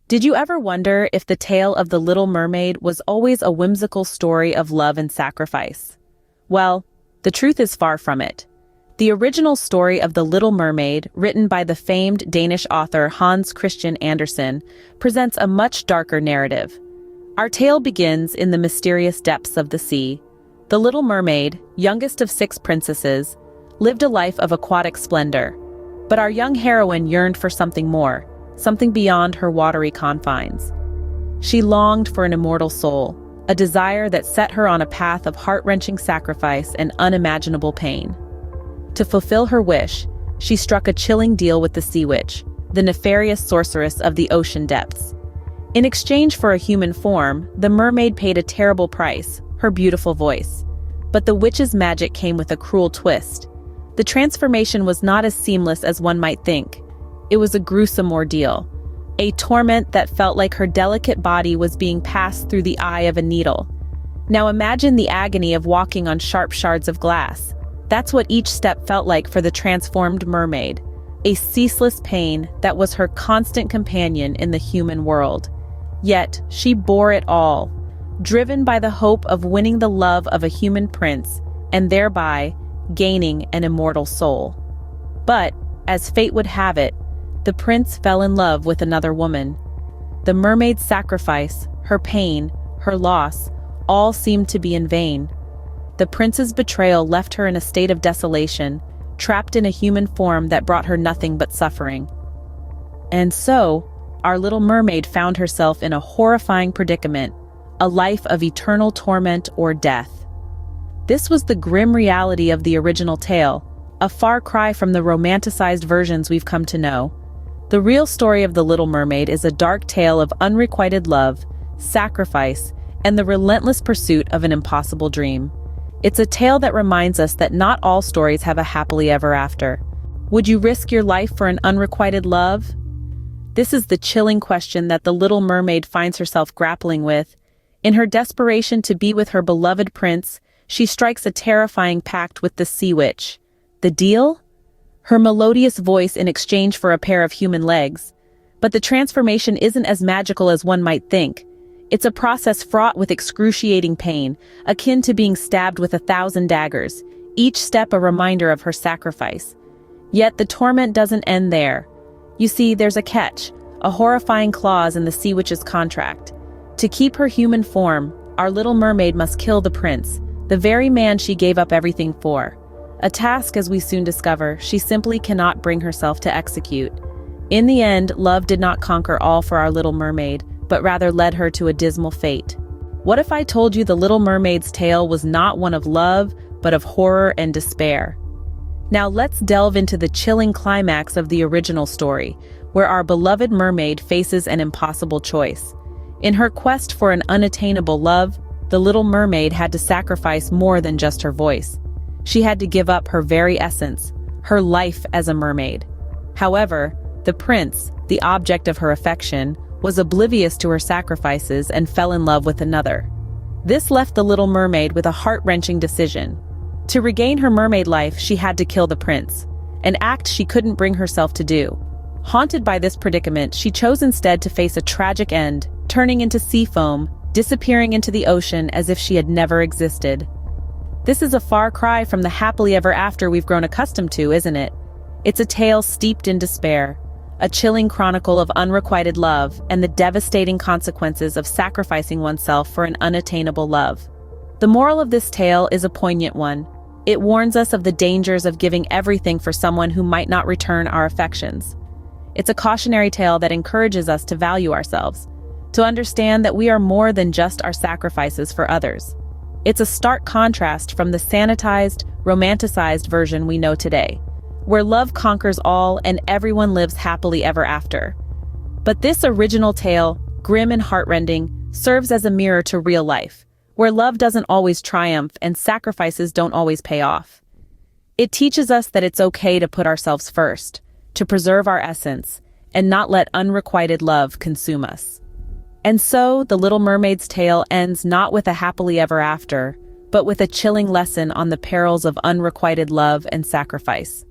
Did you ever wonder if the tale of the Little Mermaid was always a whimsical story of love and sacrifice? Well, the truth is far from it. The original story of the Little Mermaid, written by the famed Danish author Hans Christian Andersen, presents a much darker narrative. Our tale begins in the mysterious depths of the sea. The Little Mermaid, youngest of 6 princesses, lived a life of aquatic splendor. But our young heroine yearned for something more, something beyond her watery confines. She longed for an immortal soul, a desire that set her on a path of heart-wrenching sacrifice and unimaginable pain. To fulfill her wish, she struck a chilling deal with the Sea Witch, the nefarious sorceress of the ocean depths. In exchange for a human form, the mermaid paid a terrible price, her beautiful voice. But the witch's magic came with a cruel twist. The transformation was not as seamless as one might think. It was a gruesome ordeal, a torment that felt like her delicate body was being passed through the eye of a needle. Now imagine the agony of walking on sharp shards of glass. That's what each step felt like for the transformed mermaid, a ceaseless pain that was her constant companion in the human world. Yet, she bore it all, driven by the hope of winning the love of a human prince, and thereby gaining an immortal soul. But, as fate would have it, the prince fell in love with another woman. The mermaid's sacrifice, her pain, her loss, all seemed to be in vain. The prince's betrayal left her in a state of desolation, trapped in a human form that brought her nothing but suffering. And so, our little mermaid found herself in a horrifying predicament, a life of eternal torment or death. This was the grim reality of the original tale, a far cry from the romanticized versions we've come to know. The real story of the Little Mermaid is a dark tale of unrequited love, sacrifice, and the relentless pursuit of an impossible dream. It's a tale that reminds us that not all stories have a happily ever after. Would you risk your life for an unrequited love? This is the chilling question that the Little Mermaid finds herself grappling with. In her desperation to be with her beloved prince, she strikes a terrifying pact with the Sea Witch. The deal? Her melodious voice in exchange for a pair of human legs. But the transformation isn't as magical as one might think. It's a process fraught with excruciating pain, akin to being stabbed with 1,000 daggers, each step a reminder of her sacrifice. Yet the torment doesn't end there. You see, there's a catch, a horrifying clause in the Sea Witch's contract. To keep her human form, our Little Mermaid must kill the prince, the very man she gave up everything for. A task, as we soon discover, she simply cannot bring herself to execute. In the end, love did not conquer all for our Little Mermaid, but rather led her to a dismal fate. What if I told you the Little Mermaid's tale was not one of love, but of horror and despair? Now let's delve into the chilling climax of the original story, where our beloved mermaid faces an impossible choice. In her quest for an unattainable love, the Little Mermaid had to sacrifice more than just her voice. She had to give up her very essence, her life as a mermaid. However, the prince, the object of her affection, was oblivious to her sacrifices and fell in love with another. This left the Little Mermaid with a heart-wrenching decision. To regain her mermaid life, she had to kill the prince, an act she couldn't bring herself to do. Haunted by this predicament, she chose instead to face a tragic end, turning into sea foam, disappearing into the ocean as if she had never existed. This is a far cry from the happily ever after we've grown accustomed to, isn't it? It's a tale steeped in despair, a chilling chronicle of unrequited love and the devastating consequences of sacrificing oneself for an unattainable love. The moral of this tale is a poignant one. It warns us of the dangers of giving everything for someone who might not return our affections. It's a cautionary tale that encourages us to value ourselves, to understand that we are more than just our sacrifices for others. It's a stark contrast from the sanitized, romanticized version we know today, where love conquers all and everyone lives happily ever after. But this original tale, grim and heartrending, serves as a mirror to real life, where love doesn't always triumph and sacrifices don't always pay off. It teaches us that it's okay to put ourselves first, to preserve our essence, and not let unrequited love consume us. And so, the Little Mermaid's tale ends not with a happily ever after, but with a chilling lesson on the perils of unrequited love and sacrifice.